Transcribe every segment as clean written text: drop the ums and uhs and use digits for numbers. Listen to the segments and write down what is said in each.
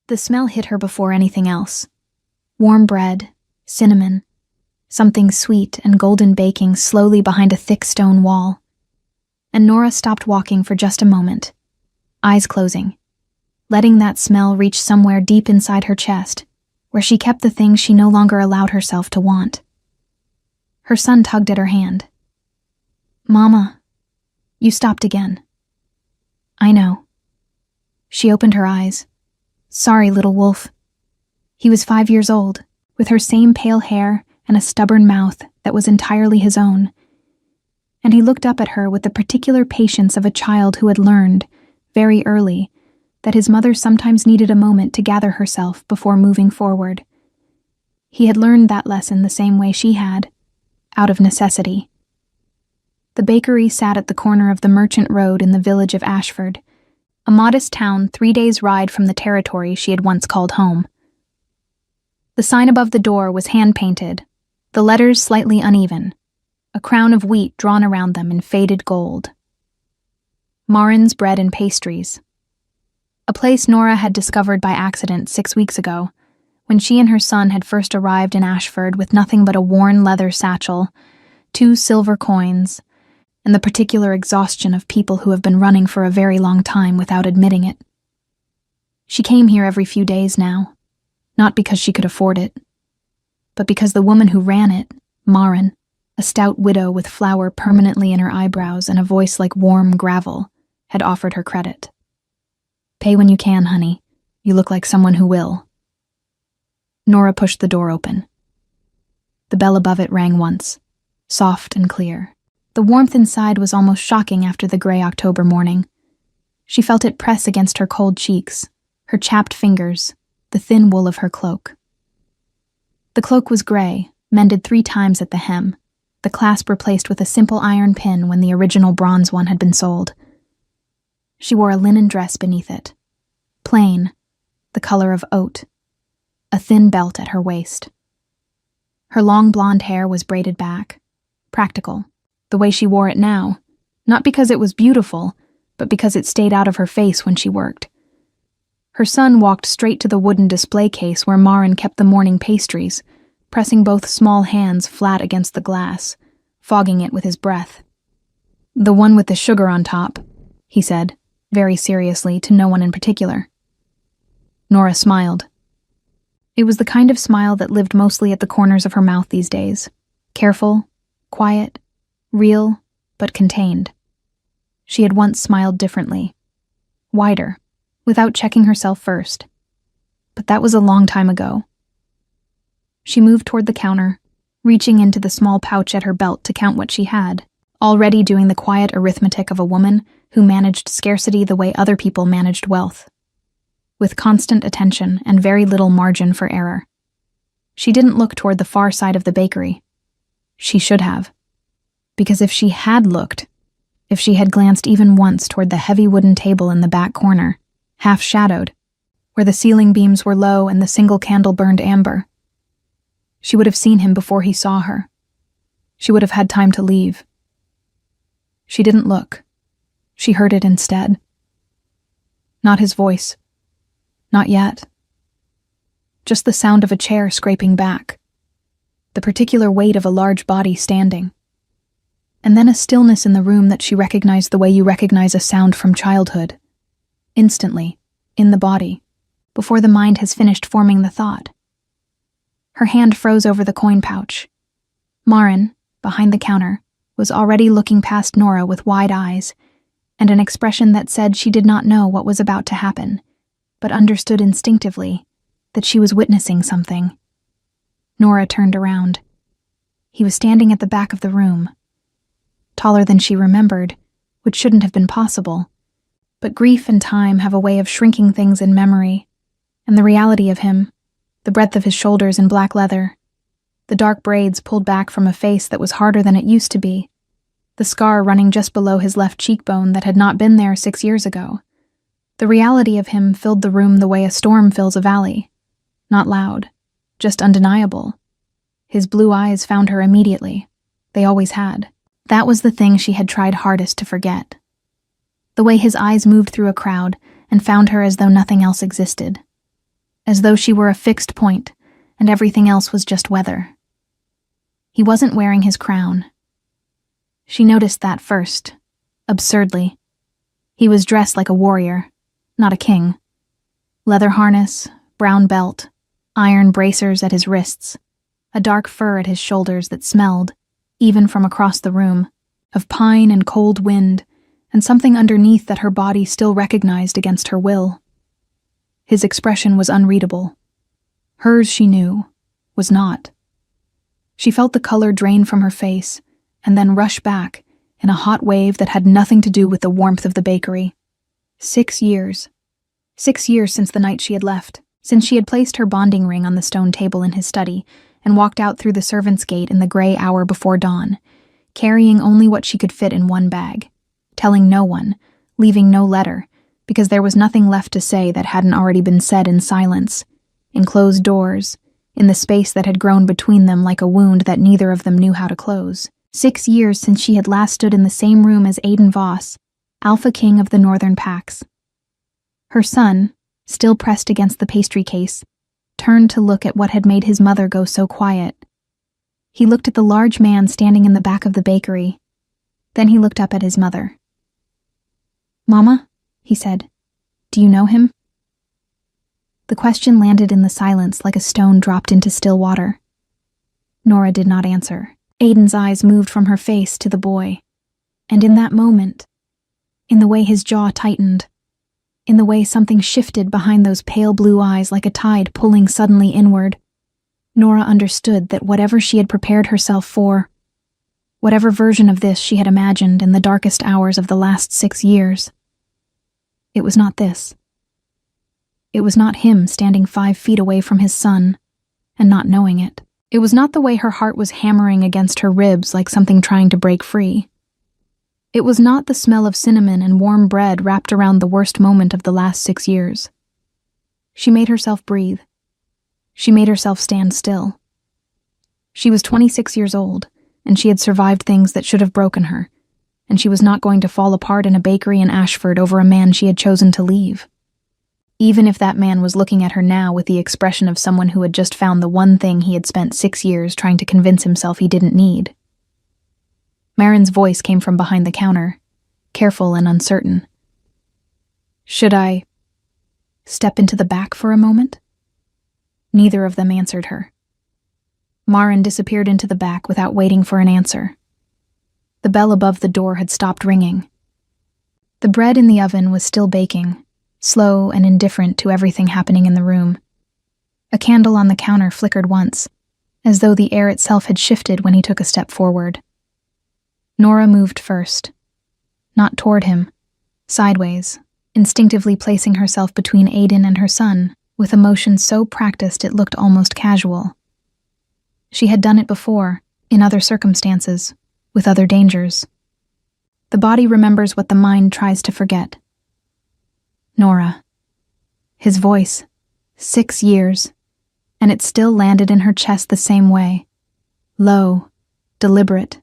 The smell hit her before anything else. Warm bread, cinnamon, something sweet and golden baking slowly behind a thick stone wall. And Nora stopped walking for just a moment, eyes closing, letting that smell reach somewhere deep inside her chest, where she kept the things she no longer allowed herself to want. Her son tugged at her hand. "Mama, you stopped again." "I know." She opened her eyes. "Sorry, little wolf." He was 5 years old, with her same pale hair and a stubborn mouth that was entirely his own. And he looked up at her with the particular patience of a child who had learned, very early, that his mother sometimes needed a moment to gather herself before moving forward. He had learned that lesson the same way she had, out of necessity. The bakery sat at the corner of the Merchant Road in the village of Ashford, a modest town 3 days' ride from the territory she had once called home. The sign above the door was hand-painted, the letters slightly uneven, a crown of wheat drawn around them in faded gold. Marin's Bread and Pastries. A place Nora had discovered by accident 6 weeks ago, when she and her son had first arrived in Ashford with nothing but a worn leather satchel, 2 silver coins, and the particular exhaustion of people who have been running for a very long time without admitting it. She came here every few days now, not because she could afford it, but because the woman who ran it, Marin, a stout widow with flour permanently in her eyebrows and a voice like warm gravel, had offered her credit. "Pay when you can, honey. You look like someone who will." Nora pushed the door open. The bell above it rang once, soft and clear. The warmth inside was almost shocking after the gray October morning. She felt it press against her cold cheeks, her chapped fingers, the thin wool of her cloak. The cloak was gray, mended 3 times at the hem, the clasp replaced with a simple iron pin when the original bronze one had been sold. She wore a linen dress beneath it, plain, the color of oat, a thin belt at her waist. Her long blonde hair was braided back, practical, the way she wore it now, not because it was beautiful, but because it stayed out of her face when she worked. Her son walked straight to the wooden display case where Marin kept the morning pastries, pressing both small hands flat against the glass, fogging it with his breath. "The one with the sugar on top," he said, very seriously, to no one in particular. Nora smiled. It was the kind of smile that lived mostly at the corners of her mouth these days. Careful, quiet, real, but contained. She had once smiled differently. Wider, without checking herself first. But that was a long time ago. She moved toward the counter, reaching into the small pouch at her belt to count what she had, already doing the quiet arithmetic of a woman who managed scarcity the way other people managed wealth, with constant attention and very little margin for error. She didn't look toward the far side of the bakery. She should have. Because if she had looked, if she had glanced even once toward the heavy wooden table in the back corner, half-shadowed, where the ceiling beams were low and the single candle burned amber, she would have seen him before he saw her. She would have had time to leave. She didn't look. She heard it instead. Not his voice. Not yet. Just the sound of a chair scraping back. The particular weight of a large body standing. And then a stillness in the room that she recognized the way you recognize a sound from childhood. Instantly, in the body, before the mind has finished forming the thought. Her hand froze over the coin pouch. Marin, behind the counter, was already looking past Nora with wide eyes, and an expression that said she did not know what was about to happen, but understood instinctively that she was witnessing something. Nora turned around. He was standing at the back of the room, taller than she remembered, which shouldn't have been possible. But grief and time have a way of shrinking things in memory, and the reality of him, the breadth of his shoulders in black leather, the dark braids pulled back from a face that was harder than it used to be, the scar running just below his left cheekbone that had not been there 6 years ago. The reality of him filled the room the way a storm fills a valley. Not loud, just undeniable. His blue eyes found her immediately. They always had. That was the thing she had tried hardest to forget. The way his eyes moved through a crowd and found her as though nothing else existed. as though she were a fixed point, and everything else was just weather. He wasn't wearing his crown. She noticed that first, absurdly. He was dressed like a warrior, not a king. Leather harness, brown belt, iron bracers at his wrists, a dark fur at his shoulders that smelled, even from across the room, of pine and cold wind, and something underneath that her body still recognized against her will. His expression was unreadable. Hers, she knew, was not. She felt the color drain from her face, and then rush back in a hot wave that had nothing to do with the warmth of the bakery. 6 years. 6 years since the night she had left, since she had placed her bonding ring on the stone table in his study and walked out through the servants' gate in the gray hour before dawn, carrying only what she could fit in one bag, telling no one, leaving no letter, because there was nothing left to say that hadn't already been said in silence, in closed doors, in the space that had grown between them like a wound that neither of them knew how to close. 6 years since she had last stood in the same room as Aiden Voss, Alpha King of the Northern Pax. Her son, still pressed against the pastry case, turned to look at what had made his mother go so quiet. He looked at the large man standing in the back of the bakery. Then he looked up at his mother. "Mama," he said, "do you know him?" The question landed in the silence like a stone dropped into still water. Nora did not answer. Aiden's eyes moved from her face to the boy, and in that moment, in the way his jaw tightened, in the way something shifted behind those pale blue eyes like a tide pulling suddenly inward, Nora understood that whatever she had prepared herself for, whatever version of this she had imagined in the darkest hours of the last 6 years, it was not this. It was not him standing 5 feet away from his son and not knowing it. It was not the way her heart was hammering against her ribs like something trying to break free. It was not the smell of cinnamon and warm bread wrapped around the worst moment of the last 6 years. She made herself breathe. She made herself stand still. She was 26 years old, and she had survived things that should have broken her, and she was not going to fall apart in a bakery in Ashford over a man she had chosen to leave. Even if that man was looking at her now with the expression of someone who had just found the one thing he had spent 6 years trying to convince himself he didn't need. Marin's voice came from behind the counter, careful and uncertain. "Should I step into the back for a moment?" Neither of them answered her. Marin disappeared into the back without waiting for an answer. The bell above the door had stopped ringing. The bread in the oven was still baking, slow and indifferent to everything happening in the room. A candle on the counter flickered once, as though the air itself had shifted when he took a step forward. Nora moved first. Not toward him, sideways, instinctively placing herself between Aiden and her son, with a motion so practiced it looked almost casual. She had done it before, in other circumstances, with other dangers. The body remembers what the mind tries to forget. Nora. His voice. 6 years. And it still landed in her chest the same way. Low, deliberate.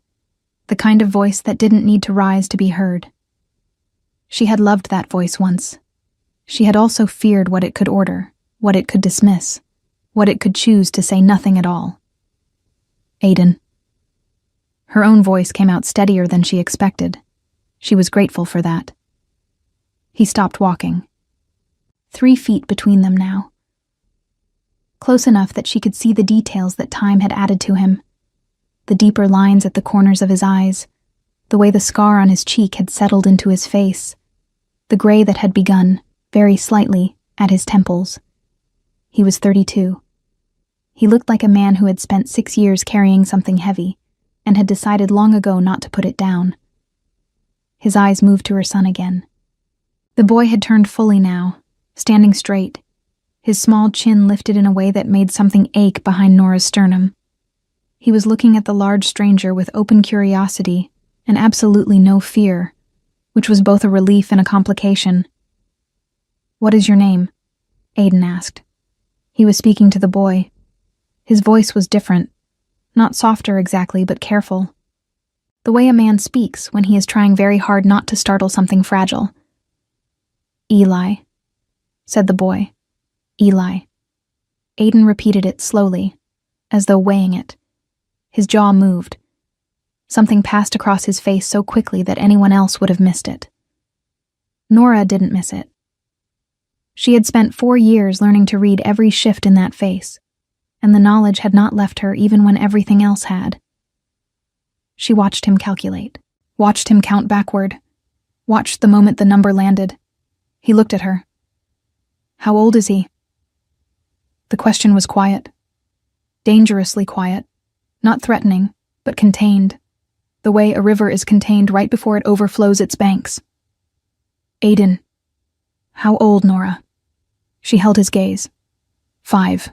The kind of voice that didn't need to rise to be heard. She had loved that voice once. She had also feared what it could order, what it could dismiss, what it could choose to say nothing at all. Aiden. Her own voice came out steadier than she expected. She was grateful for that. He stopped walking. 3 feet between them now. Close enough that she could see the details that time had added to him. The deeper lines at the corners of his eyes, the way the scar on his cheek had settled into his face, the gray that had begun, very slightly, at his temples. He was 32. He looked like a man who had spent 6 years carrying something heavy, and had decided long ago not to put it down. His eyes moved to her son again. The boy had turned fully now, standing straight, his small chin lifted in a way that made something ache behind Nora's sternum. He was looking at the large stranger with open curiosity and absolutely no fear, which was both a relief and a complication. "What is your name?" Aiden asked. He was speaking to the boy. His voice was different, not softer exactly, but careful. The way a man speaks when he is trying very hard not to startle something fragile. "Eli," said the boy. "Eli." Aiden repeated it slowly, as though weighing it. His jaw moved. Something passed across his face so quickly that anyone else would have missed it. Nora didn't miss it. She had spent 4 years learning to read every shift in that face, and the knowledge had not left her even when everything else had. She watched him calculate, watched him count backward, watched the moment the number landed. He looked at her. "How old is he?" The question was quiet. Dangerously quiet. Not threatening, but contained. The way a river is contained right before it overflows its banks. "Aiden." "How old, Nora?" She held his gaze. 5.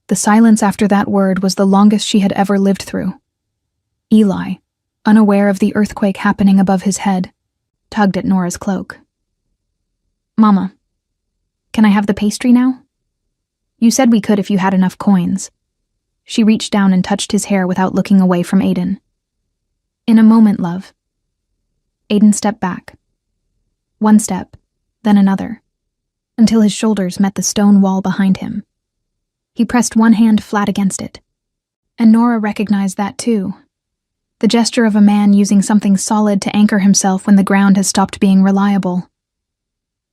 The silence after that word was the longest she had ever lived through. Eli, unaware of the earthquake happening above his head, tugged at Nora's cloak. "Mama, can I have the pastry now? You said we could if you had enough coins." She reached down and touched his hair without looking away from Aiden. "In a moment, love." Aiden stepped back. 1 step, then another, until his shoulders met the stone wall behind him. He pressed one hand flat against it, and Nora recognized that too. The gesture of a man using something solid to anchor himself when the ground has stopped being reliable.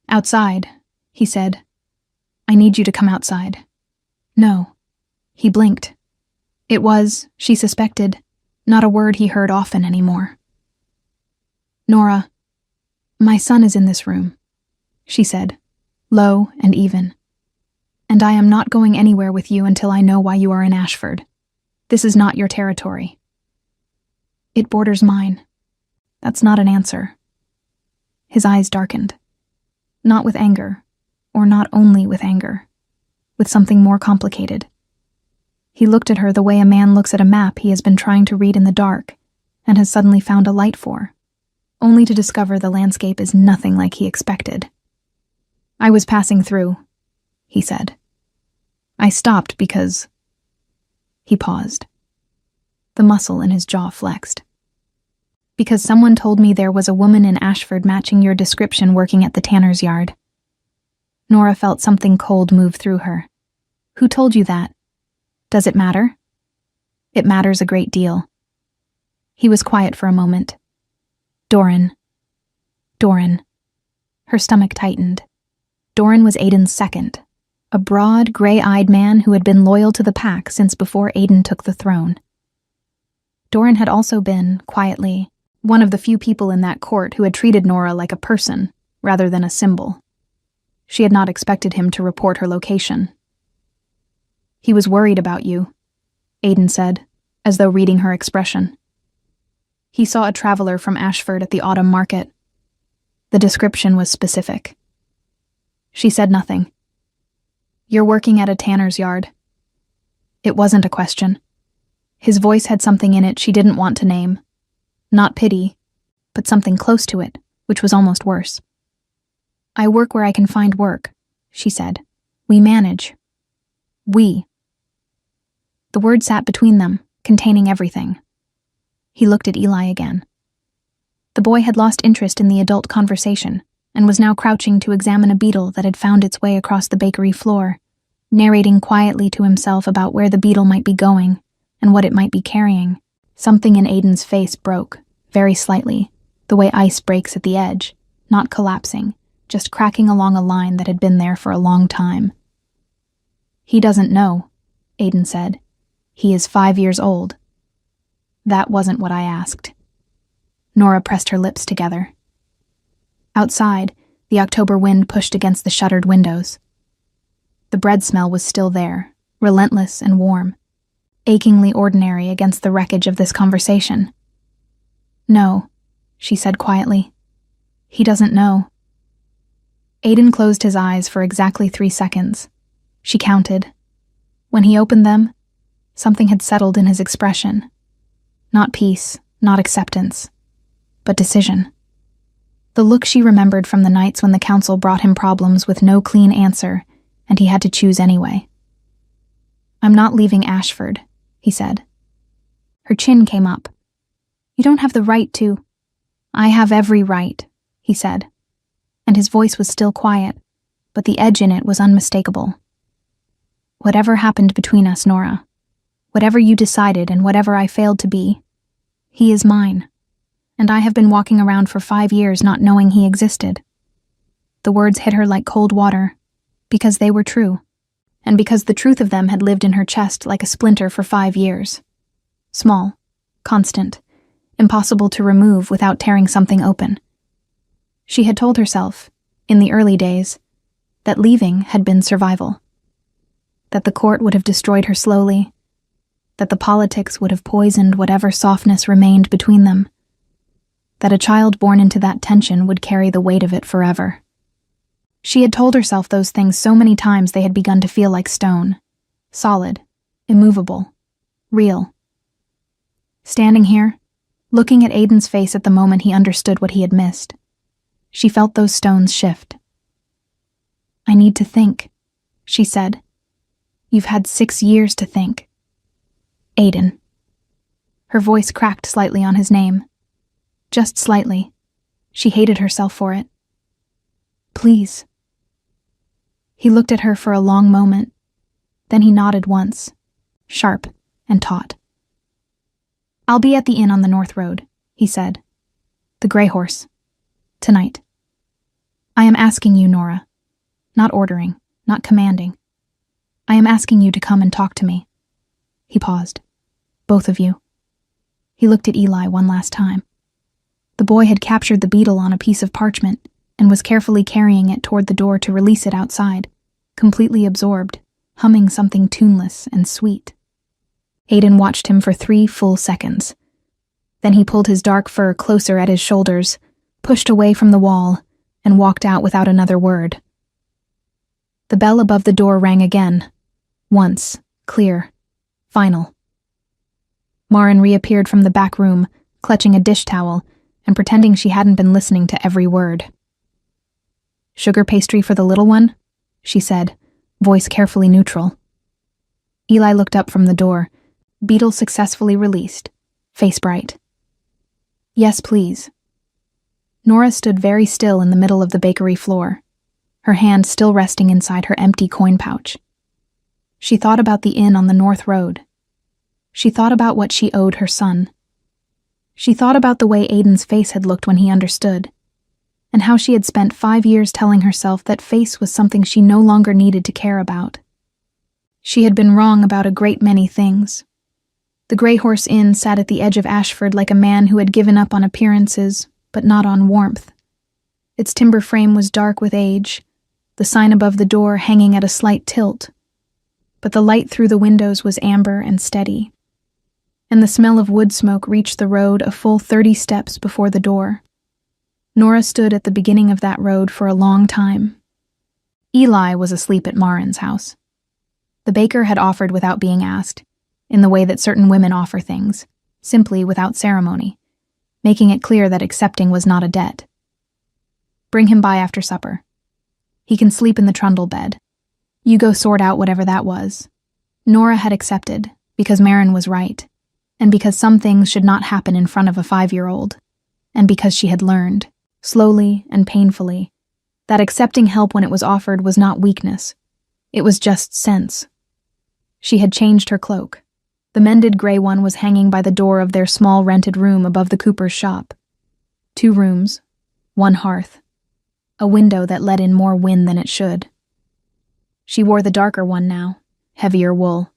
"Outside," he said. "I need you to come outside." "No." He blinked. It was, she suspected, not a word he heard often anymore. "Nora, my son is in this room," she said, low and even. "And I am not going anywhere with you until I know why you are in Ashford. This is not your territory." "It borders mine." "That's not an answer." His eyes darkened. Not with anger, or not only with anger, with something more complicated. He looked at her the way a man looks at a map he has been trying to read in the dark and has suddenly found a light for, only to discover the landscape is nothing like he expected. "I was passing through," he said. "I stopped because—" He paused. The muscle in his jaw flexed. "Because someone told me there was a woman in Ashford matching your description working at the tanner's yard." Nora felt something cold move through her. "Who told you that? Does it matter?" "It matters a great deal." He was quiet for a moment. Doran. Doran. Her stomach tightened. Doran was Aiden's second, a broad, gray-eyed man who had been loyal to the pack since before Aiden took the throne. Doran had also been, quietly, one of the few people in that court who had treated Nora like a person, rather than a symbol. She had not expected him to report her location. "He was worried about you," Aiden said, as though reading her expression. "He saw a traveler from Ashford at the autumn market." The description was specific. She said nothing. "You're working at a tanner's yard." It wasn't a question. His voice had something in it she didn't want to name. Not pity, but something close to it, which was almost worse. "I work where I can find work," she said. "We manage." "We." The word sat between them, containing everything. He looked at Eli again. The boy had lost interest in the adult conversation and was now crouching to examine a beetle that had found its way across the bakery floor, narrating quietly to himself about where the beetle might be going and what it might be carrying. Something in Aiden's face broke, very slightly, the way ice breaks at the edge, not collapsing, just cracking along a line that had been there for a long time. "He doesn't know," Aiden said. "He is 5 years old." "That wasn't what I asked." Nora pressed her lips together. Outside, the October wind pushed against the shuttered windows. The bread smell was still there, relentless and warm, achingly ordinary against the wreckage of this conversation. "No," she said quietly. "He doesn't know." Aiden closed his eyes for exactly 3 seconds. She counted. When he opened them, something had settled in his expression. Not peace, not acceptance, but decision. The look she remembered from the nights when the council brought him problems with no clean answer, and he had to choose anyway. "I'm not leaving Ashford," he said. Her chin came up. "You don't have the right to—" "I have every right," he said, and his voice was still quiet, but the edge in it was unmistakable. Whatever happened between us, Nora, whatever you decided and whatever I failed to be, he is mine, and I have been walking around for 5 years not knowing he existed. The words hit her like cold water, because they were true, and because the truth of them had lived in her chest like a splinter for 5 years. Small, constant, impossible to remove without tearing something open. She had told herself, in the early days, that leaving had been survival. That the court would have destroyed her slowly, that the politics would have poisoned whatever softness remained between them, that a child born into that tension would carry the weight of it forever. She had told herself those things so many times they had begun to feel like stone, solid, immovable, real. Standing here, looking at Aiden's face at the moment he understood what he had missed, she felt those stones shift. "I need to think," she said. "You've had 6 years to think." Aiden. Her voice cracked slightly on his name. Just slightly. She hated herself for it. "Please." He looked at her for a long moment. Then he nodded once, sharp and taut. "I'll be at the inn on the North Road," he said. "The Grey Horse. Tonight. I am asking you, Nora. Not ordering, not commanding. I am asking you to come and talk to me." He paused. "Both of you." He looked at Eli one last time. The boy had captured the beetle on a piece of parchment and was carefully carrying it toward the door to release it outside, completely absorbed, humming something tuneless and sweet. Aiden watched him for 3 full seconds. Then he pulled his dark fur closer at his shoulders, pushed away from the wall, and walked out without another word. The bell above the door rang again. Once, clear, final. Marin reappeared from the back room, clutching a dish towel and pretending she hadn't been listening to every word. "Sugar pastry for the little one?" she said, voice carefully neutral. Eli looked up from the door, beetle successfully released, face bright. "Yes, please." Nora stood very still in the middle of the bakery floor, her hand still resting inside her empty coin pouch. She thought about the inn on the North Road. She thought about what she owed her son. She thought about the way Aiden's face had looked when he understood, and how she had spent 5 years telling herself that face was something she no longer needed to care about. She had been wrong about a great many things. The Grey Horse Inn sat at the edge of Ashford like a man who had given up on appearances, but not on warmth. Its timber frame was dark with age, the sign above the door hanging at a slight tilt, but the light through the windows was amber and steady, and the smell of wood smoke reached the road a full 30 steps before the door. Nora stood at the beginning of that road for a long time. Eli was asleep at Marin's house. The baker had offered without being asked, in the way that certain women offer things, simply without ceremony, making it clear that accepting was not a debt. "Bring him by after supper. He can sleep in the trundle bed. You go sort out whatever that was." Nora had accepted, because Marin was right, and because some things should not happen in front of a 5-year-old, and because she had learned, slowly and painfully, that accepting help when it was offered was not weakness. It was just sense. She had changed her cloak. The mended gray one was hanging by the door of their small rented room above the cooper's shop. 2 rooms, 1 hearth, a window that let in more wind than it should. She wore the darker one now, heavier wool,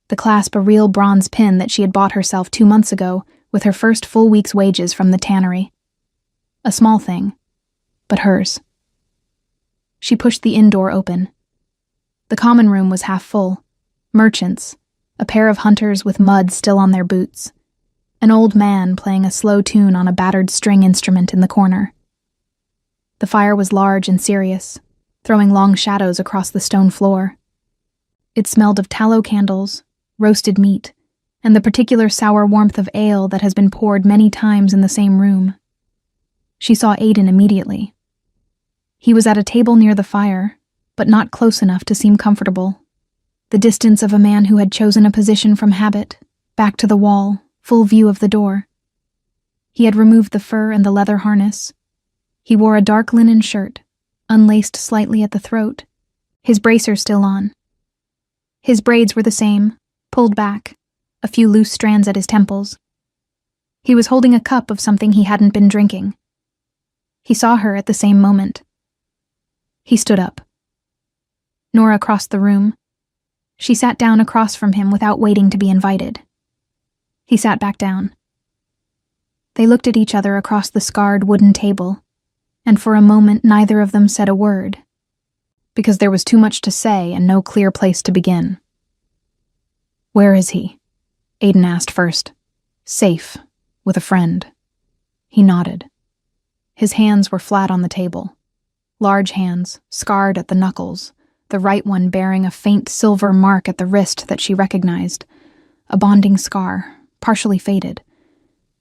the clasp a real bronze pin that she had bought herself 2 months ago with her first full week's wages from the tannery. A small thing, but hers. She pushed the inn door open. The common room was half full. Merchants, a pair of hunters with mud still on their boots, an old man playing a slow tune on a battered string instrument in the corner. The fire was large and serious, throwing long shadows across the stone floor. It smelled of tallow candles, roasted meat, and the particular sour warmth of ale that has been poured many times in the same room. She saw Aiden immediately. He was at a table near the fire, but not close enough to seem comfortable. The distance of a man who had chosen a position from habit, back to the wall, full view of the door. He had removed the fur and the leather harness. He wore a dark linen shirt, unlaced slightly at the throat, his bracer still on. His braids were the same, pulled back, a few loose strands at his temples. He was holding a cup of something he hadn't been drinking. He saw her at the same moment. He stood up. Nora crossed the room. She sat down across from him without waiting to be invited. He sat back down. They looked at each other across the scarred wooden table, and for a moment neither of them said a word, because there was too much to say and no clear place to begin. "Where is he?" Aiden asked first. "Safe, with a friend." He nodded. His hands were flat on the table. Large hands, scarred at the knuckles, the right one bearing a faint silver mark at the wrist that she recognized, a bonding scar, partially faded.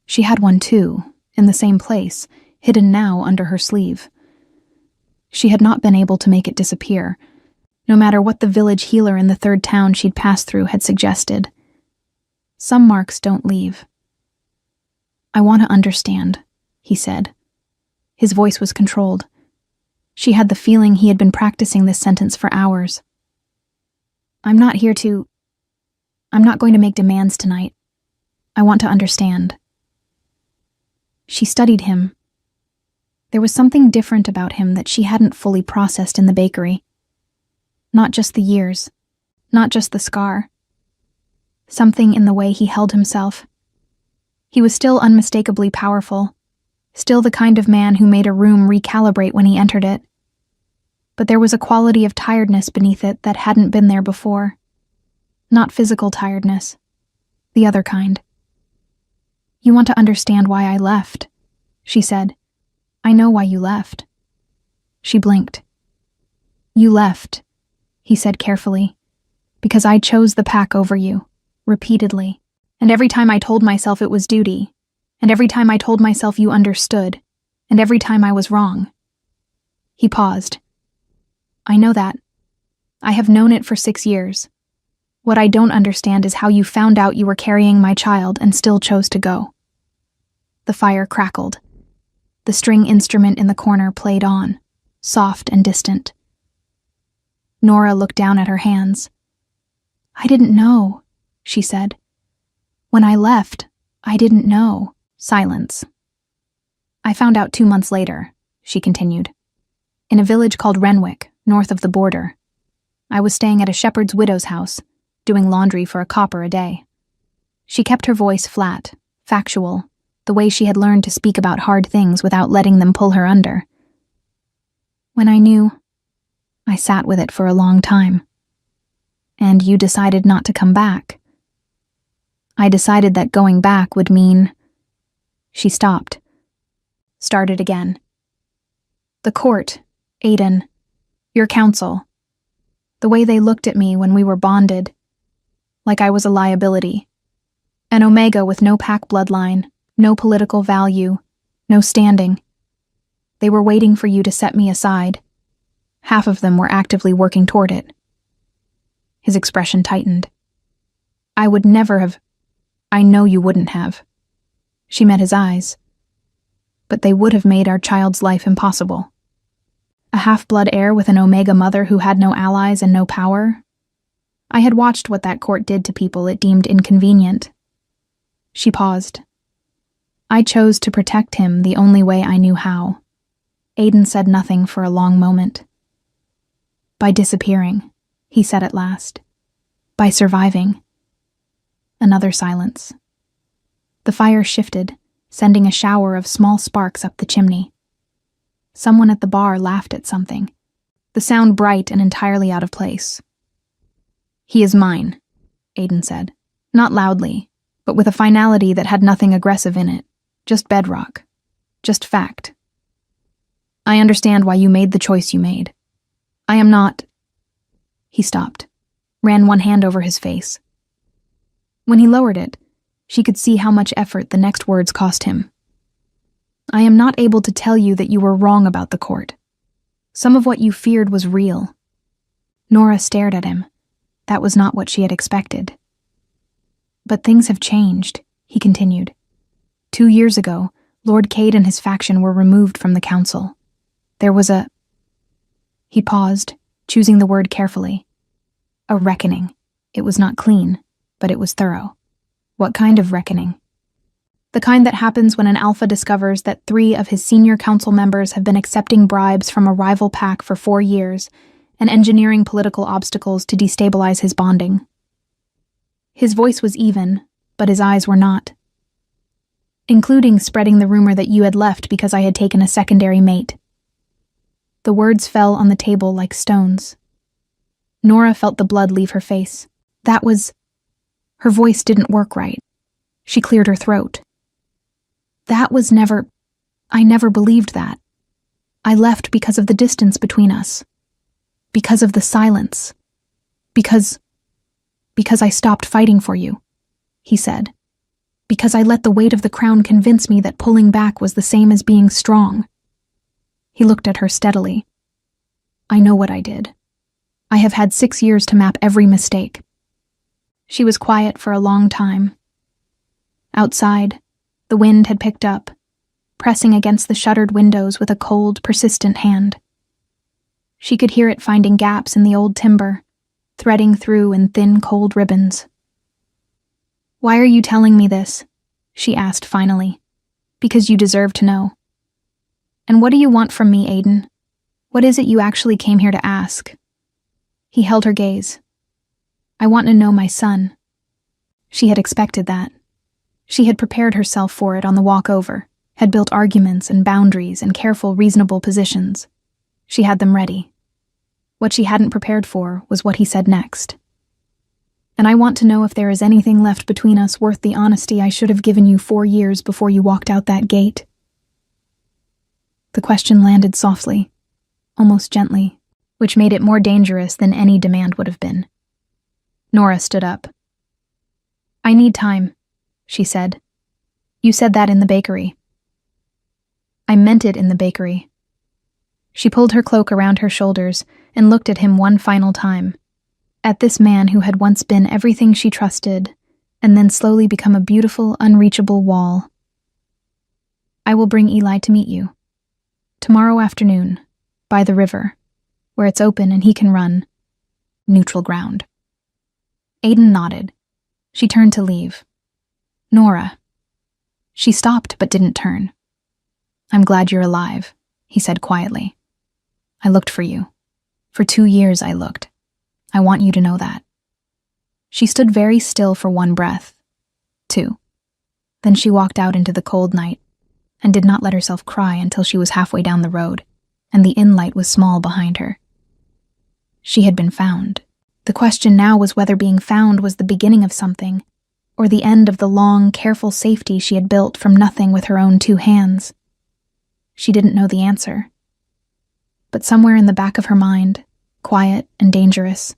She had one too, in the same place, hidden now under her sleeve. She had not been able to make it disappear, no matter what the village healer in the third town she'd passed through had suggested. Some marks don't leave. "I want to understand," he said. His voice was controlled. She had the feeling he had been practicing this sentence for hours. I'm not going to make demands tonight. I want to understand." She studied him. There was something different about him that she hadn't fully processed in the bakery. Not just the years, not just the scar. Something in the way he held himself. He was still unmistakably powerful, still the kind of man who made a room recalibrate when he entered it. But there was a quality of tiredness beneath it that hadn't been there before. Not physical tiredness, the other kind. "You want to understand why I left," she said. "I know why you left." She blinked. "You left," he said carefully, "because I chose the pack over you, repeatedly, and every time I told myself it was duty, and every time I told myself you understood, and every time I was wrong." He paused. "I know that. I have known it for 6 years. What I don't understand is how you found out you were carrying my child and still chose to go." The fire crackled. The string instrument in the corner played on, soft and distant. Nora looked down at her hands. "I didn't know," she said. "When I left, I didn't know." Silence. "I found out 2 months later," she continued. "In a village called Renwick, north of the border. I was staying at a shepherd's widow's house, doing laundry for a copper a day." She kept her voice flat, factual, the way she had learned to speak about hard things without letting them pull her under. "When I knew, I sat with it for a long time. And you decided not to come back. I decided that going back would mean..." She stopped. Started again. "The court, Aiden, your counsel, the way they looked at me when we were bonded, like I was a liability. An Omega with no pack bloodline, no political value, no standing. They were waiting for you to set me aside. Half of them were actively working toward it." His expression tightened. "I would never have. I know you wouldn't have." She met his eyes. "But they would have made our child's life impossible. A half-blood heir with an Omega mother who had no allies and no power. I had watched what that court did to people it deemed inconvenient." She paused. "I chose to protect him the only way I knew how." Aiden said nothing for a long moment. "By disappearing," he said at last. "By surviving." Another silence. The fire shifted, sending a shower of small sparks up the chimney. Someone at the bar laughed at something, the sound bright and entirely out of place. "He is mine," Aiden said, not loudly, but with a finality that had nothing aggressive in it, just bedrock, just fact. "I understand why you made the choice you made. I am not..." He stopped, ran one hand over his face. When he lowered it, she could see how much effort the next words cost him. "I am not able to tell you that you were wrong about the court. Some of what you feared was real." Nora stared at him. That was not what she had expected. "But things have changed," he continued. 2 years ago, Lord Cade and his faction were removed from the council. There was a..." He paused, choosing the word carefully. "A reckoning." It was not clean, but it was thorough. What kind of reckoning? The kind that happens when an alpha discovers that 3 of his senior council members have been accepting bribes from a rival pack for 4 years and engineering political obstacles to destabilize his bonding. His voice was even, but his eyes were not. Including spreading the rumor that you had left because I had taken a secondary mate. The words fell on the table like stones. Nora felt the blood leave her face. That was... Her voice didn't work right. She cleared her throat. That was never... I never believed that. I left because of the distance between us. Because of the silence. Because I stopped fighting for you, he said. Because I let the weight of the crown convince me that pulling back was the same as being strong. He looked at her steadily. I know what I did. I have had 6 years to map every mistake. She was quiet for a long time. Outside, the wind had picked up, pressing against the shuttered windows with a cold, persistent hand. She could hear it finding gaps in the old timber, threading through in thin, cold ribbons. Why are you telling me this? She asked finally. Because you deserve to know. And what do you want from me, Aiden? What is it you actually came here to ask? He held her gaze. I want to know my son. She had expected that. She had prepared herself for it on the walk over, had built arguments and boundaries and careful, reasonable positions. She had them ready. What she hadn't prepared for was what he said next. And I want to know if there is anything left between us worth the honesty I should have given you 4 years before you walked out that gate. The question landed softly, almost gently, which made it more dangerous than any demand would have been. Nora stood up. I need time, she said. You said that in the bakery. I meant it in the bakery. She pulled her cloak around her shoulders and looked at him one final time. At this man who had once been everything she trusted, and then slowly become a beautiful, unreachable wall. I will bring Eli to meet you. Tomorrow afternoon, by the river, where it's open and he can run. Neutral ground. Aiden nodded. She turned to leave. Nora. She stopped but didn't turn. I'm glad you're alive, he said quietly. I looked for you. For 2 years I looked. I want you to know that. She stood very still for 1 breath. 2. Then she walked out into the cold night and did not let herself cry until she was halfway down the road, and the inn light was small behind her. She had been found. The question now was whether being found was the beginning of something, or the end of the long, careful safety she had built from nothing with her own 2 hands. She didn't know the answer. But somewhere in the back of her mind, quiet and dangerous,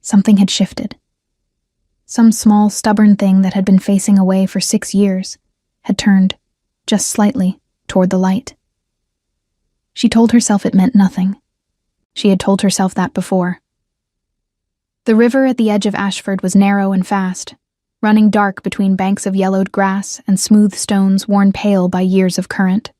something had shifted. Some small, stubborn thing that had been facing away for 6 years had turned, just slightly, toward the light. She told herself it meant nothing. She had told herself that before. The river at the edge of Ashford was narrow and fast, running dark between banks of yellowed grass and smooth stones worn pale by years of current.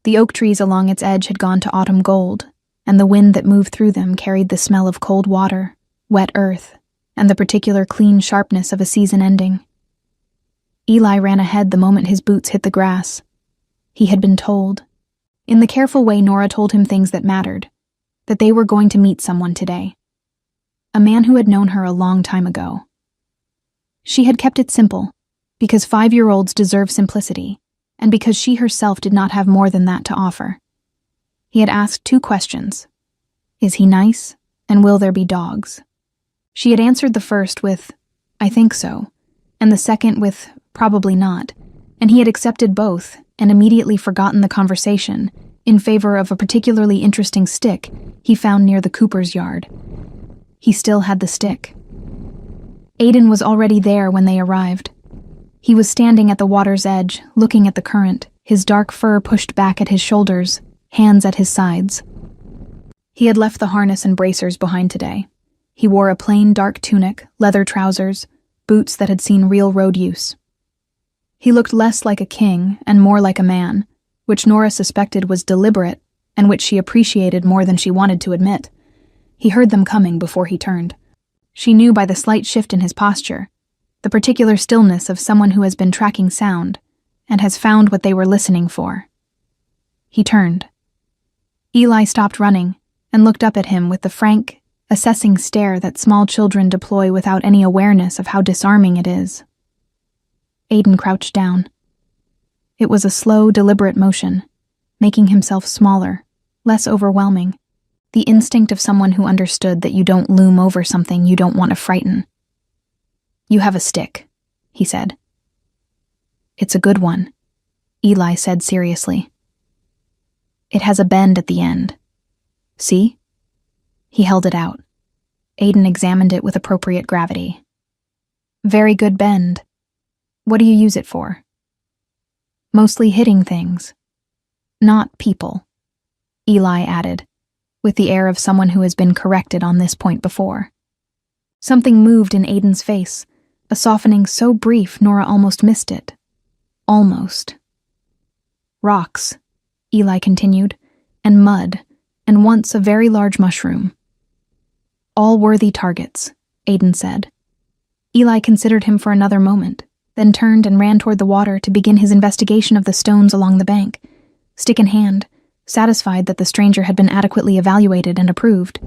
The oak trees along its edge had gone to autumn gold, and the wind that moved through them carried the smell of cold water, wet earth, and the particular clean sharpness of a season ending. Eli ran ahead the moment his boots hit the grass. He had been told. In the careful way Nora told him things that mattered, that they were going to meet someone today. A man who had known her a long time ago. She had kept it simple, because 5-year-olds deserve simplicity, and because she herself did not have more than that to offer. He had asked 2 questions. Is he nice, and will there be dogs? She had answered the first with, I think so, and the second with, probably not, and he had accepted both and immediately forgotten the conversation in favor of a particularly interesting stick he found near the Cooper's yard. He still had the stick. Aiden was already there when they arrived. He was standing at the water's edge, looking at the current, his dark fur pushed back at his shoulders, hands at his sides. He had left the harness and bracers behind today. He wore a plain dark tunic, leather trousers, boots that had seen real road use. He looked less like a king and more like a man, which Nora suspected was deliberate and which she appreciated more than she wanted to admit. He heard them coming before he turned. She knew by the slight shift in his posture, the particular stillness of someone who has been tracking sound and has found what they were listening for. He turned. Eli stopped running and looked up at him with the frank, assessing stare that small children deploy without any awareness of how disarming it is. Aiden crouched down. It was a slow, deliberate motion, making himself smaller, less overwhelming, the instinct of someone who understood that you don't loom over something you don't want to frighten. "You have a stick," he said. "It's a good one," Eli said seriously. "It has a bend at the end. See?" He held it out. Aiden examined it with appropriate gravity. "Very good bend. What do you use it for?" "Mostly hitting things. Not people," Eli added, with the air of someone who has been corrected on this point before. Something moved in Aiden's face, a softening so brief Nora almost missed it. Almost. "Rocks," Eli continued, "and mud, and once a very large mushroom." "All worthy targets," Aiden said. Eli considered him for another moment, then turned and ran toward the water to begin his investigation of the stones along the bank, stick in hand, satisfied that the stranger had been adequately evaluated and approved.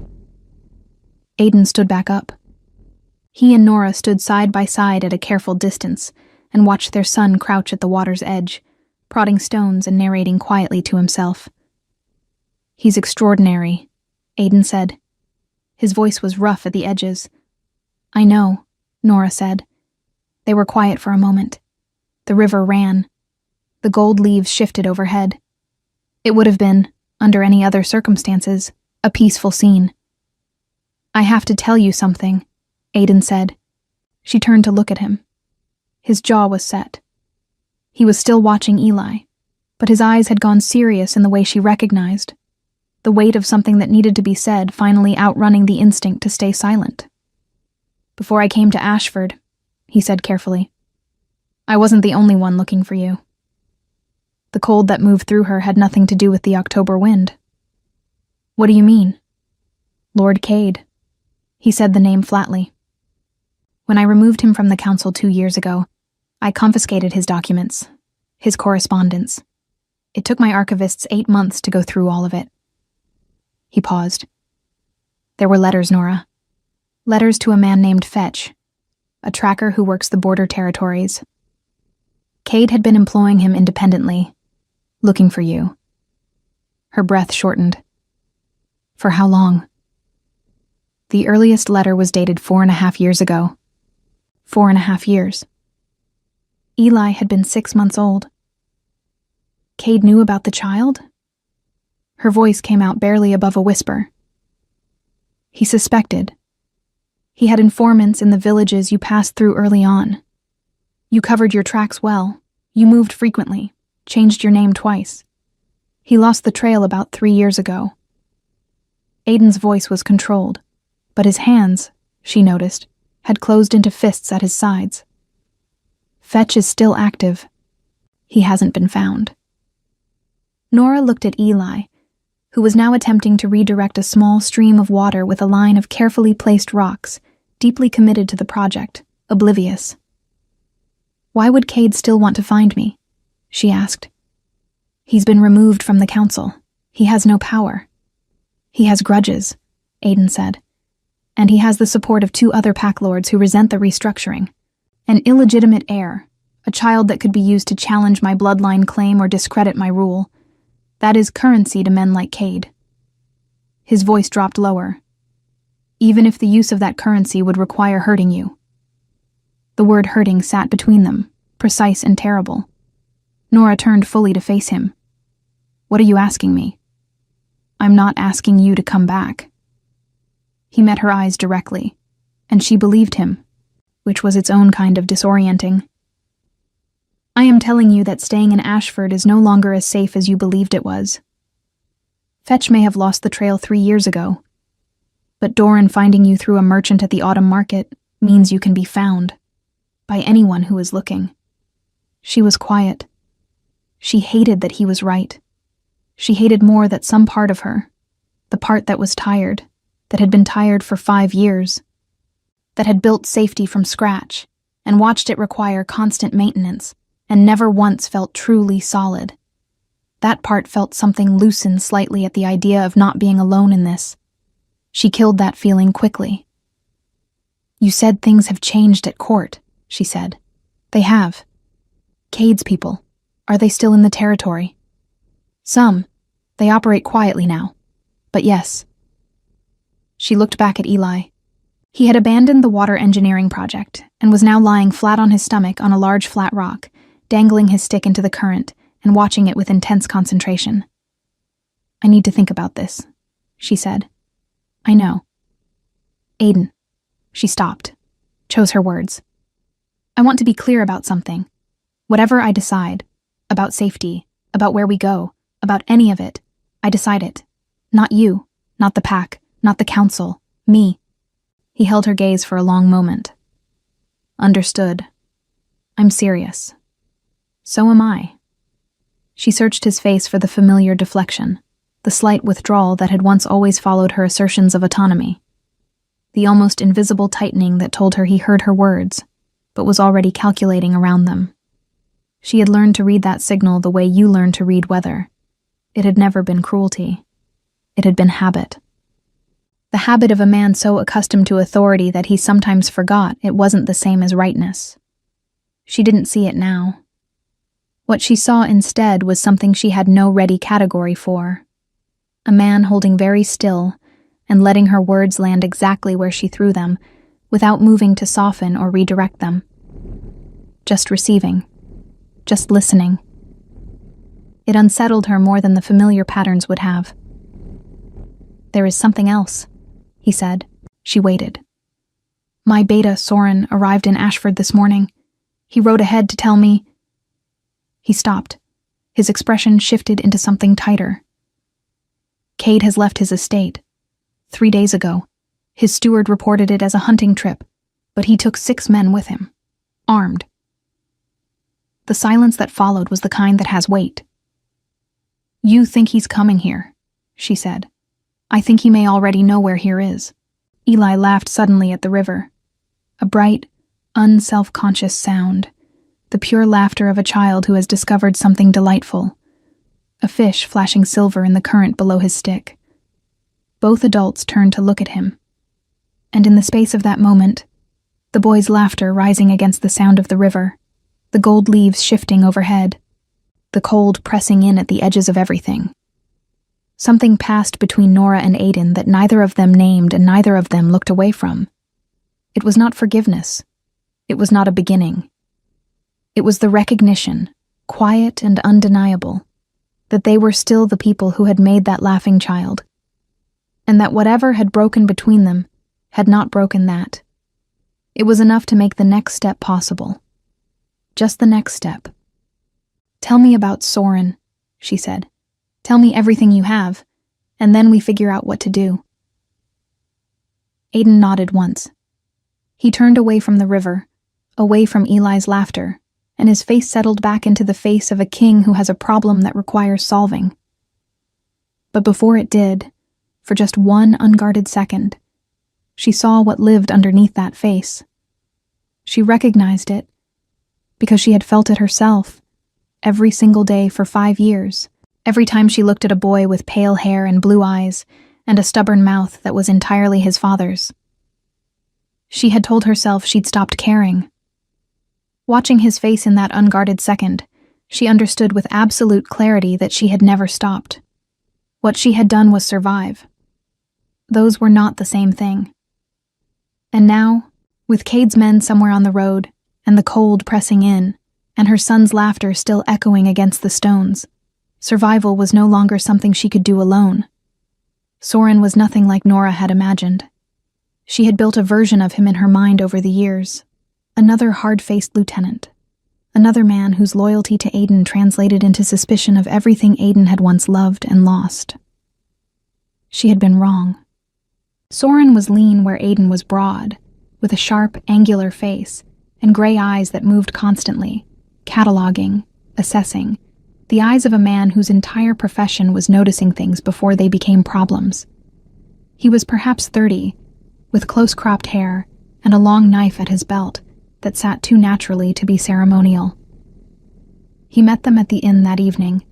Aiden stood back up. He and Nora stood side by side at a careful distance and watched their son crouch at the water's edge, prodding stones and narrating quietly to himself. "He's extraordinary," Aiden said. His voice was rough at the edges. "I know," Nora said. They were quiet for a moment. The river ran. The gold leaves shifted overhead. It would have been, under any other circumstances, a peaceful scene. "I have to tell you something," Aiden said. She turned to look at him. His jaw was set. He was still watching Eli, but his eyes had gone serious in the way she recognized, the weight of something that needed to be said finally outrunning the instinct to stay silent. "Before I came to Ashford," he said carefully, "I wasn't the only one looking for you." The cold that moved through her had nothing to do with the October wind. "What do you mean?" "Lord Cade." He said the name flatly. "When I removed him from the council 2 years ago, I confiscated his documents, his correspondence. It took my archivists 8 months to go through all of it." He paused. "There were letters, Nora. Letters to a man named Fetch, a tracker who works the border territories. Cade had been employing him independently, looking for you." Her breath shortened. "For how long?" "The earliest letter was dated 4.5 years ago. 4.5 years. Eli had been 6 months old." "Cade knew about the child?" Her voice came out barely above a whisper. "He suspected. He had informants in the villages you passed through early on. You covered your tracks well. You moved frequently, changed your name twice. He lost the trail about 3 years ago." Aiden's voice was controlled, but his hands, she noticed, had closed into fists at his sides. "Fetch is still active. He hasn't been found." Nora looked at Eli, who was now attempting to redirect a small stream of water with a line of carefully placed rocks, deeply committed to the project, oblivious. "Why would Cade still want to find me?" she asked. "He's been removed from the council. He has no power." "He has grudges," Aiden said. "And he has the support of 2 other pack lords who resent the restructuring. An illegitimate heir, a child that could be used to challenge my bloodline claim or discredit my rule. That is currency to men like Cade." His voice dropped lower. "Even if the use of that currency would require hurting you." The word hurting sat between them, precise and terrible. Nora turned fully to face him. "What are you asking me?" "I'm not asking you to come back." He met her eyes directly, and she believed him, which was its own kind of disorienting. "I am telling you that staying in Ashford is no longer as safe as you believed it was. Fetch may have lost the trail 3 years ago, but Doran finding you through a merchant at the autumn market means you can be found, by anyone who is looking." She was quiet. She hated that he was right. She hated more that some part of her, the part that was tired, that had been tired for 5 years, that had built safety from scratch and watched it require constant maintenance and never once felt truly solid. That part felt something loosen slightly at the idea of not being alone in this. She killed that feeling quickly. "You said things have changed at court," she said. "They have. Cade's people, are they still in the territory?" "Some. They operate quietly now. But yes." She looked back at Eli. He had abandoned the water engineering project and was now lying flat on his stomach on a large flat rock, dangling his stick into the current and watching it with intense concentration. "I need to think about this," she said. "I know." "Aiden." She stopped, chose her words. "I want to be clear about something. Whatever I decide, about safety, about where we go, about any of it, I decide it. Not you, not the pack, not the council, me." He held her gaze for a long moment. "Understood. I'm serious. So am I." She searched his face for the familiar deflection, the slight withdrawal that had once always followed her assertions of autonomy, the almost invisible tightening that told her he heard her words, but was already calculating around them. She had learned to read that signal the way you learn to read weather. It had never been cruelty. It had been habit. The habit of a man so accustomed to authority that he sometimes forgot it wasn't the same as rightness. She didn't see it now. What she saw instead was something she had no ready category for. A man holding very still and letting her words land exactly where she threw them, without moving to soften or redirect them. Just receiving. Just listening. It unsettled her more than the familiar patterns would have. "There is something else," he said. She waited. "My beta, Soren, arrived in Ashford this morning. He rode ahead to tell me—" He stopped. His expression shifted into something tighter. "Cade has left his estate. 3 days ago. His steward reported it as a hunting trip, but he took 6 men with him, armed." The silence that followed was the kind that has weight. "You think he's coming here," she said. "I think he may already know where here is." Eli laughed suddenly at the river. A bright, unself-conscious sound. The pure laughter of a child who has discovered something delightful. A fish flashing silver in the current below his stick. Both adults turned to look at him. And in the space of that moment, the boy's laughter rising against the sound of the river, the gold leaves shifting overhead, the cold pressing in at the edges of everything. Something passed between Nora and Aiden that neither of them named and neither of them looked away from. It was not forgiveness. It was not a beginning. It was the recognition, quiet and undeniable, that they were still the people who had made that laughing child, and that whatever had broken between them had not broken that. It was enough to make the next step possible. Just the next step. "Tell me about Soren," she said. "Tell me everything you have, and then we figure out what to do." Aiden nodded once. He turned away from the river, away from Eli's laughter, and his face settled back into the face of a king who has a problem that requires solving. But before it did, for just one unguarded second, she saw what lived underneath that face. She recognized it, because she had felt it herself, every single day for 5 years, every time she looked at a boy with pale hair and blue eyes, and a stubborn mouth that was entirely his father's. She had told herself she'd stopped caring. Watching his face in that unguarded second, she understood with absolute clarity that she had never stopped. What she had done was survive. Those were not the same thing. And now, with Cade's men somewhere on the road, and the cold pressing in, and her son's laughter still echoing against the stones, survival was no longer something she could do alone. Soren was nothing like Nora had imagined. She had built a version of him in her mind over the years. Another hard-faced lieutenant. Another man whose loyalty to Aiden translated into suspicion of everything Aiden had once loved and lost. She had been wrong. Soren was lean where Aiden was broad, with a sharp, angular face, and gray eyes that moved constantly, cataloging, assessing, the eyes of a man whose entire profession was noticing things before they became problems. He was perhaps 30, with close-cropped hair, and a long knife at his belt that sat too naturally to be ceremonial. He met them at the inn that evening,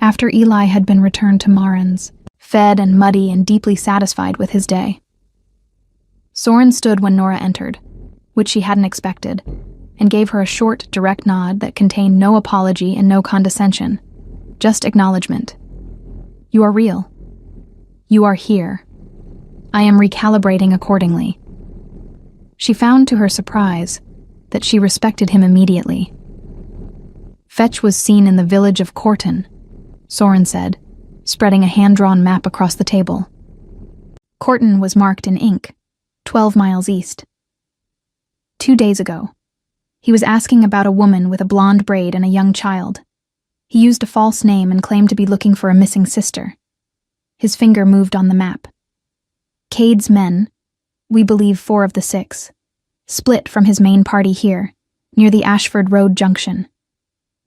after Eli had been returned to Marins, fed and muddy and deeply satisfied with his day. Soren stood when Nora entered, which she hadn't expected, and gave her a short, direct nod that contained no apology and no condescension, just acknowledgement. You are real. You are here. I am recalibrating accordingly. She found to her surprise that she respected him immediately. Fetch was seen in the village of Corton, Soren said, spreading a hand-drawn map across the table. Corton was marked in ink, 12 miles east. 2 days ago, he was asking about a woman with a blonde braid and a young child. He used a false name and claimed to be looking for a missing sister. His finger moved on the map. Cade's men, we believe 4 of the 6, split from his main party here, near the Ashford Road junction.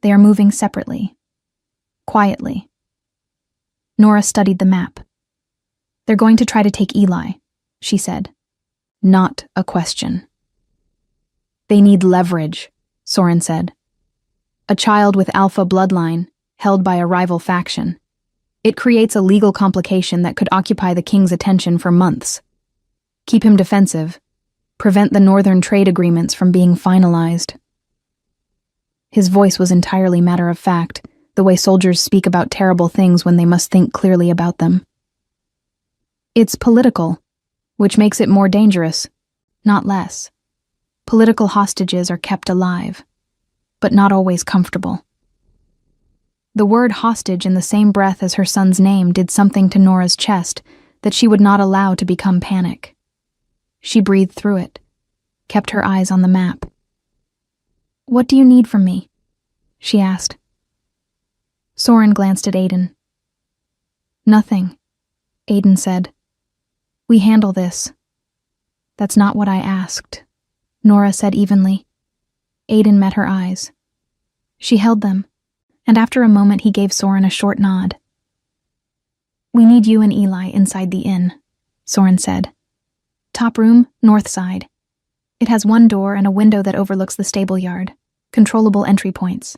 They are moving separately. Quietly. Nora studied the map. They're going to try to take Eli, she said. Not a question. They need leverage, Soren said. A child with alpha bloodline, held by a rival faction. It creates a legal complication that could occupy the king's attention for months. Keep him defensive. Prevent the northern trade agreements from being finalized. His voice was entirely matter-of-fact, the way soldiers speak about terrible things when they must think clearly about them. It's political, which makes it more dangerous, not less. Political hostages are kept alive, but not always comfortable. The word hostage in the same breath as her son's name did something to Nora's chest that she would not allow to become panic. She breathed through it, kept her eyes on the map. What do you need from me? She asked. Soren glanced at Aiden. Nothing, Aiden said. We handle this. That's not what I asked, Nora said evenly. Aiden met her eyes. She held them, and after a moment he gave Soren a short nod. We need you and Eli inside the inn, Soren said. Top room, north side. It has 1 door and a window that overlooks the stable yard. Controllable entry points.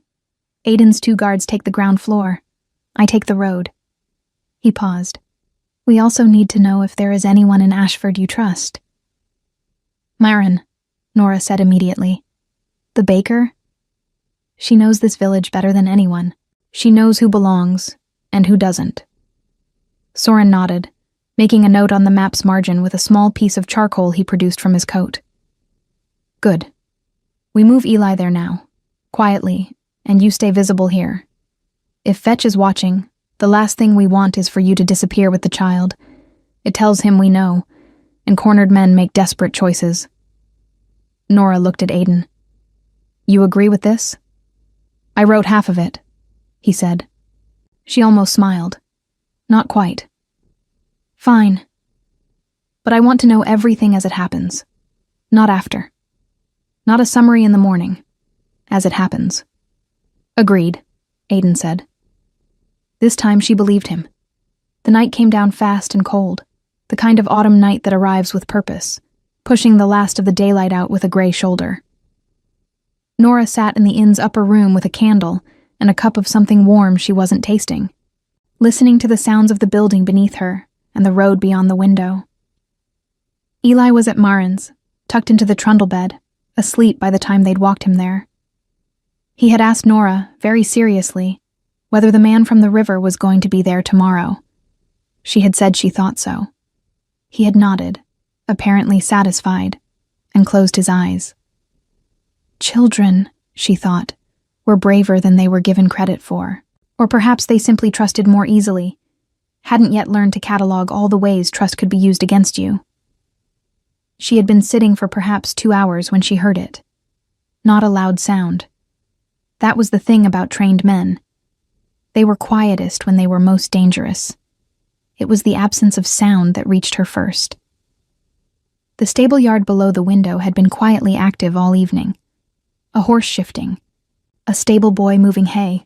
Aiden's 2 guards take the ground floor. I take the road. He paused. We also need to know if there is anyone in Ashford you trust. Myron, Nora said immediately. The baker? She knows this village better than anyone. She knows who belongs and who doesn't. Soren nodded, making a note on the map's margin with a small piece of charcoal he produced from his coat. Good. We move Eli there now, quietly, and you stay visible here. If Fetch is watching, the last thing we want is for you to disappear with the child. It tells him we know, and cornered men make desperate choices. Nora looked at Aiden. You agree with this? I wrote half of it, he said. She almost smiled. Not quite. Fine. But I want to know everything as it happens, not after. Not a summary in the morning, as it happens. Agreed, Aiden said. This time she believed him. The night came down fast and cold, the kind of autumn night that arrives with purpose, pushing the last of the daylight out with a gray shoulder. Nora sat in the inn's upper room with a candle and a cup of something warm she wasn't tasting, listening to the sounds of the building beneath her and the road beyond the window. Eli was at Marins, tucked into the trundle bed, asleep by the time they'd walked him there. He had asked Nora, very seriously, whether the man from the river was going to be there tomorrow. She had said she thought so. He had nodded, apparently satisfied, and closed his eyes. Children, she thought, were braver than they were given credit for. Or perhaps they simply trusted more easily, hadn't yet learned to catalog all the ways trust could be used against you. She had been sitting for perhaps 2 hours when she heard it. Not a loud sound. That was the thing about trained men. They were quietest when they were most dangerous. It was the absence of sound that reached her first. The stable yard below the window had been quietly active all evening. A horse shifting. A stable boy moving hay.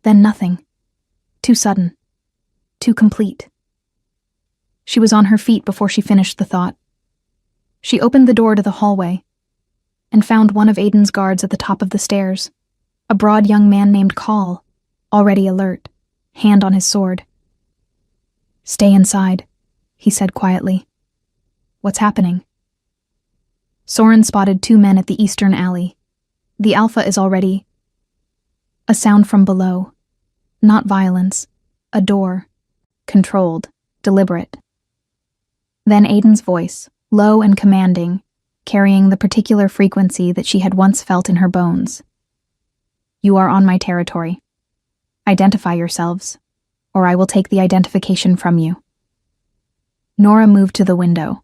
Then nothing. Too sudden. Too complete. She was on her feet before she finished the thought. She opened the door to the hallway and found one of Aiden's guards at the top of the stairs, a broad young man named Call, already alert, hand on his sword. "Stay inside," he said quietly. "What's happening?" Soren spotted 2 men at the eastern alley. "The Alpha is already—" A sound from below. Not violence. A door. Controlled. Deliberate. Then Aiden's voice, low and commanding, carrying the particular frequency that she had once felt in her bones. "You are on my territory. Identify yourselves, or I will take the identification from you." Nora moved to the window.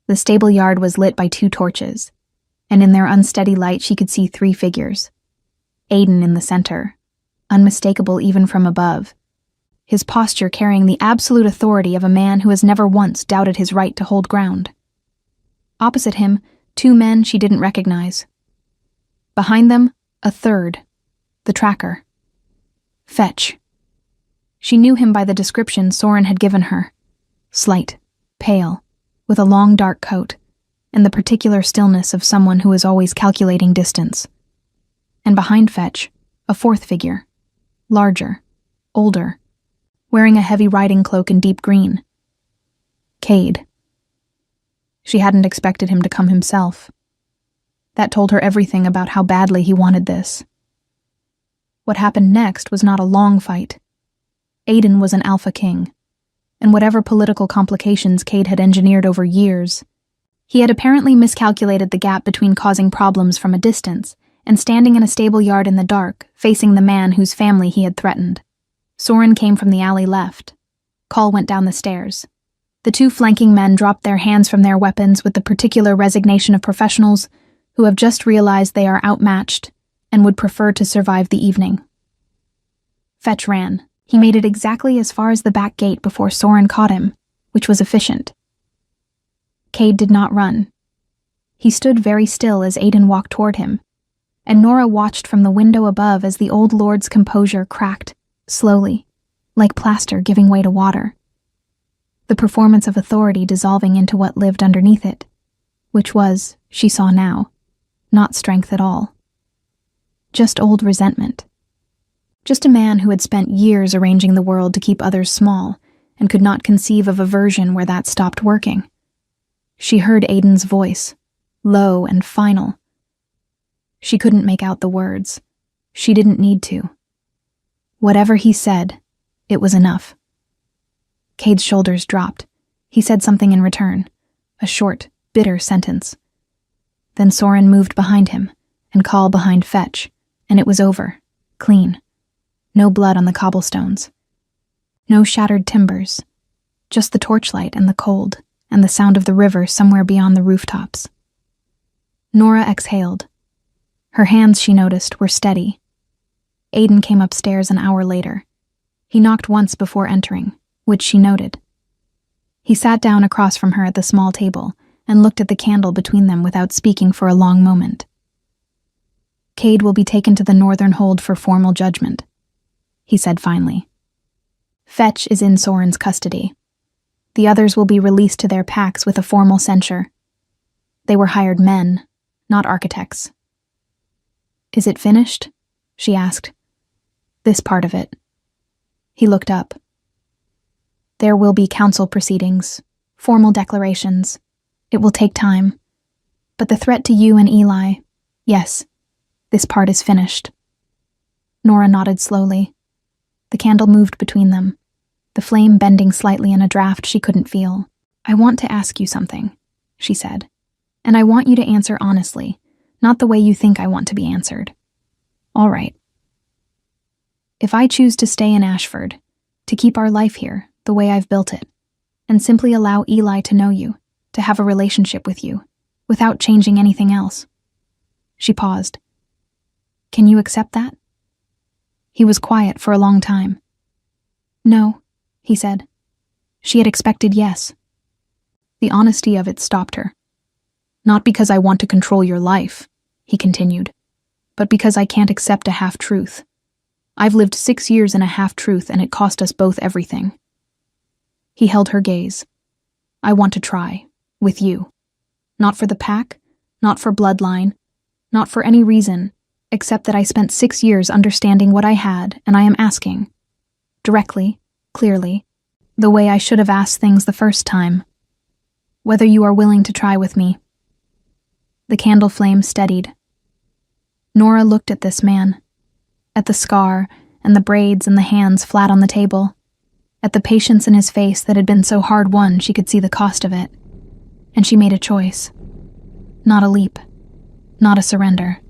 The stable yard was lit by 2 torches, and in their unsteady light she could see 3 figures. Aiden in the center, unmistakable even from above, his posture carrying the absolute authority of a man who has never once doubted his right to hold ground. Opposite him, 2 men she didn't recognize. Behind them, a third, the tracker. Fetch. She knew him by the description Soren had given her. Slight, pale, with a long dark coat, and the particular stillness of someone who is always calculating distance. And behind Fetch, a 4th figure, larger, older, wearing a heavy riding cloak in deep green. Cade. She hadn't expected him to come himself. That told her everything about how badly he wanted this. What happened next was not a long fight. Aiden was an Alpha King, and whatever political complications Cade had engineered over years, he had apparently miscalculated the gap between causing problems from a distance and standing in a stable yard in the dark, facing the man whose family he had threatened. Soren came from the alley left. Call went down the stairs. The 2 flanking men dropped their hands from their weapons with the particular resignation of professionals who have just realized they are outmatched and would prefer to survive the evening. Fetch ran. He made it exactly as far as the back gate before Soren caught him, which was efficient. Cade did not run. He stood very still as Aiden walked toward him, and Nora watched from the window above as the old lord's composure cracked, slowly, like plaster giving way to water. The performance of authority dissolving into what lived underneath it, which was, she saw now, not strength at all. Just old resentment. Just a man who had spent years arranging the world to keep others small and could not conceive of a version where that stopped working. She heard Aiden's voice, low and final. She couldn't make out the words. She didn't need to. Whatever he said, it was enough. Cade's shoulders dropped. He said something in return, a short, bitter sentence. Then Soren moved behind him, and Call behind Fetch, and it was over, clean. No blood on the cobblestones. No shattered timbers. Just the torchlight and the cold, and the sound of the river somewhere beyond the rooftops. Nora exhaled. Her hands, she noticed, were steady. Aiden came upstairs an hour later. He knocked once before entering, which she noted. He sat down across from her at the small table and looked at the candle between them without speaking for a long moment. "Cade will be taken to the northern hold for formal judgment," he said finally. "Fetch is in Soren's custody. The others will be released to their packs with a formal censure. They were hired men, not architects." "Is it finished?" she asked. "This part of it." He looked up. "There will be council proceedings, formal declarations. It will take time. But the threat to you and Eli, yes, this part is finished." Nora nodded slowly. The candle moved between them, the flame bending slightly in a draft she couldn't feel. "I want to ask you something," she said, "and I want you to answer honestly, not the way you think I want to be answered. All right. If I choose to stay in Ashford, to keep our life here the way I've built it, and simply allow Eli to know you, to have a relationship with you, without changing anything else." She paused. "Can you accept that?" He was quiet for a long time. "No," he said. She had expected yes. The honesty of it stopped her. "Not because I want to control your life," he continued, "but because I can't accept a half-truth. I've lived 6 years in a half-truth and it cost us both everything." He held her gaze. "I want to try, with you. Not for the pack, not for bloodline, not for any reason, except that I spent 6 years understanding what I had, and I am asking. Directly, clearly, the way I should have asked things the first time. Whether you are willing to try with me. The candle flame steadied. Nora looked at this man, at the scar and the braids and the hands flat on the table, at the patience in his face that had been so hard-won she could see the cost of it. And she made a choice. Not a leap. Not a surrender.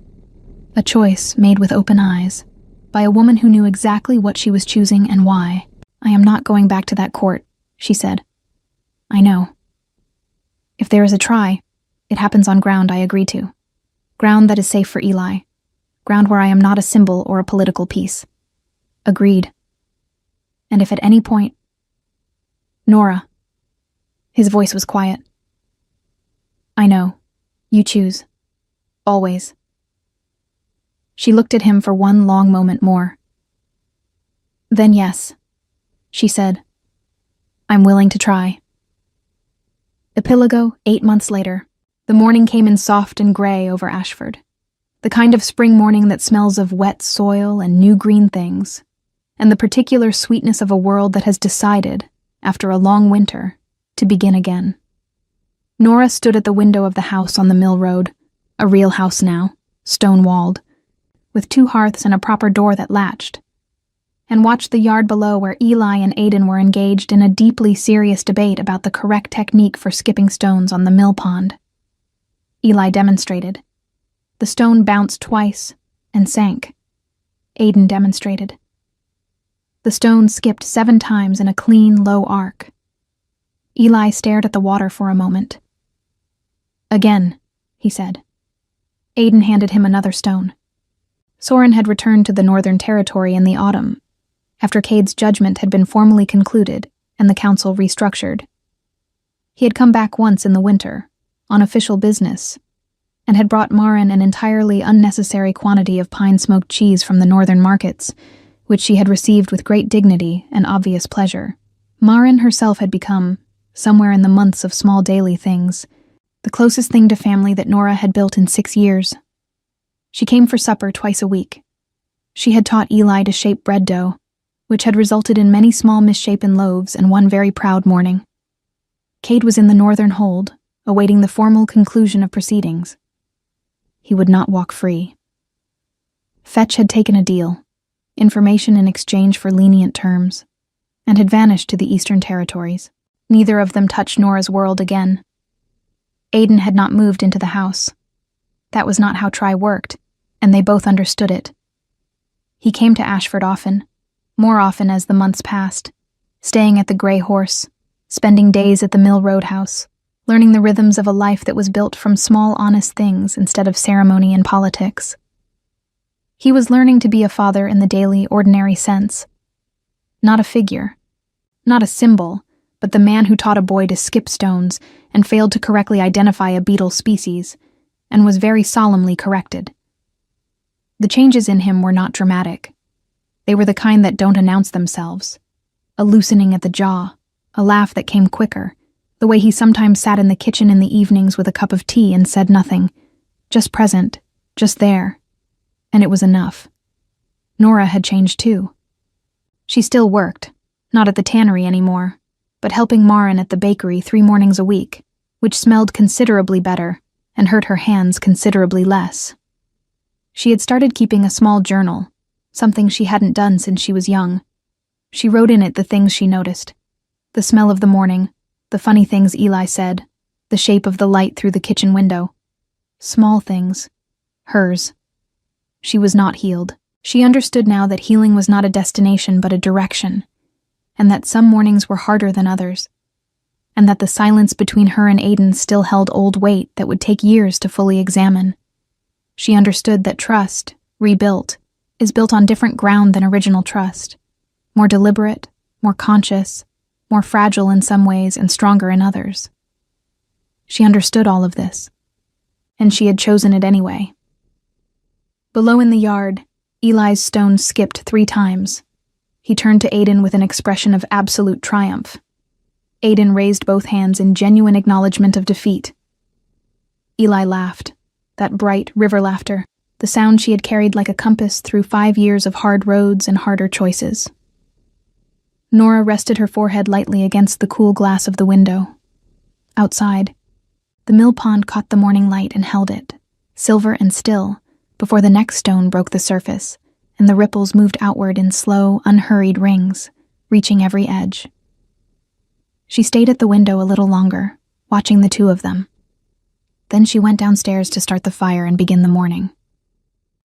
A choice made with open eyes, by a woman who knew exactly what she was choosing and why. I am not going back to that court, she said. I know. If there is a try, it happens on ground I agree to. Ground that is safe for Eli. Ground where I am not a symbol or a political piece. Agreed. And if at any point... Nora. His voice was quiet. I know. You choose. Always. She looked at him for one long moment more. Then yes, she said. I'm willing to try. Epilogo, 8 months later. The morning came in soft and gray over Ashford. The kind of spring morning that smells of wet soil and new green things, and the particular sweetness of a world that has decided, after a long winter, to begin again. Nora stood at the window of the house on the mill road, a real house now, stone-walled, with 2 hearths and a proper door that latched, and watched the yard below where Eli and Aidan were engaged in a deeply serious debate about the correct technique for skipping stones on the mill pond. Eli demonstrated. The stone bounced twice and sank. Aidan demonstrated. The stone skipped 7 times in a clean, low arc. Eli stared at the water for a moment. Again, he said. Aidan handed him another stone. Soren had returned to the Northern Territory in the autumn, after Cade's judgment had been formally concluded and the council restructured. He had come back once in the winter, on official business, and had brought Maren an entirely unnecessary quantity of pine-smoked cheese from the northern markets, which she had received with great dignity and obvious pleasure. Maren herself had become, somewhere in the months of small daily things, the closest thing to family that Nora had built in 6 years. She came for supper twice a week. She had taught Eli to shape bread dough, which had resulted in many small misshapen loaves and one very proud morning. Cade was in the northern hold, awaiting the formal conclusion of proceedings. He would not walk free. Fetch had taken a deal, information in exchange for lenient terms, and had vanished to the Eastern Territories. Neither of them touched Nora's world again. Aidan had not moved into the house. That was not how Try worked, and they both understood it. He came to Ashford often, more often as the months passed, staying at the Grey Horse, spending days at the Mill Roadhouse, learning the rhythms of a life that was built from small honest things instead of ceremony and politics. He was learning to be a father in the daily, ordinary sense. Not a figure, not a symbol, but the man who taught a boy to skip stones and failed to correctly identify a beetle species, and was very solemnly corrected. The changes in him were not dramatic. They were the kind that don't announce themselves. A loosening at the jaw, a laugh that came quicker, the way he sometimes sat in the kitchen in the evenings with a cup of tea and said nothing, just present, just there. And it was enough. Nora had changed too. She still worked, not at the tannery anymore, but helping Maren at the bakery 3 mornings a week, which smelled considerably better and hurt her hands considerably less. She had started keeping a small journal, something she hadn't done since she was young. She wrote in it the things she noticed. The smell of the morning, the funny things Eli said, the shape of the light through the kitchen window. Small things. Hers. She was not healed. She understood now that healing was not a destination but a direction, and that some mornings were harder than others, and that the silence between her and Aidan still held old weight that would take years to fully examine. She understood that trust, rebuilt, is built on different ground than original trust, more deliberate, more conscious, more fragile in some ways and stronger in others. She understood all of this, and she had chosen it anyway. Below in the yard, Eli's stone skipped 3 times. He turned to Aidan with an expression of absolute triumph. Aidan raised both hands in genuine acknowledgement of defeat. Eli laughed, that bright river laughter, the sound she had carried like a compass through 5 years of hard roads and harder choices. Nora rested her forehead lightly against the cool glass of the window. Outside, the mill pond caught the morning light and held it, silver and still, before the next stone broke the surface, and the ripples moved outward in slow, unhurried rings, reaching every edge. She stayed at the window a little longer, watching the two of them. Then she went downstairs to start the fire and begin the morning.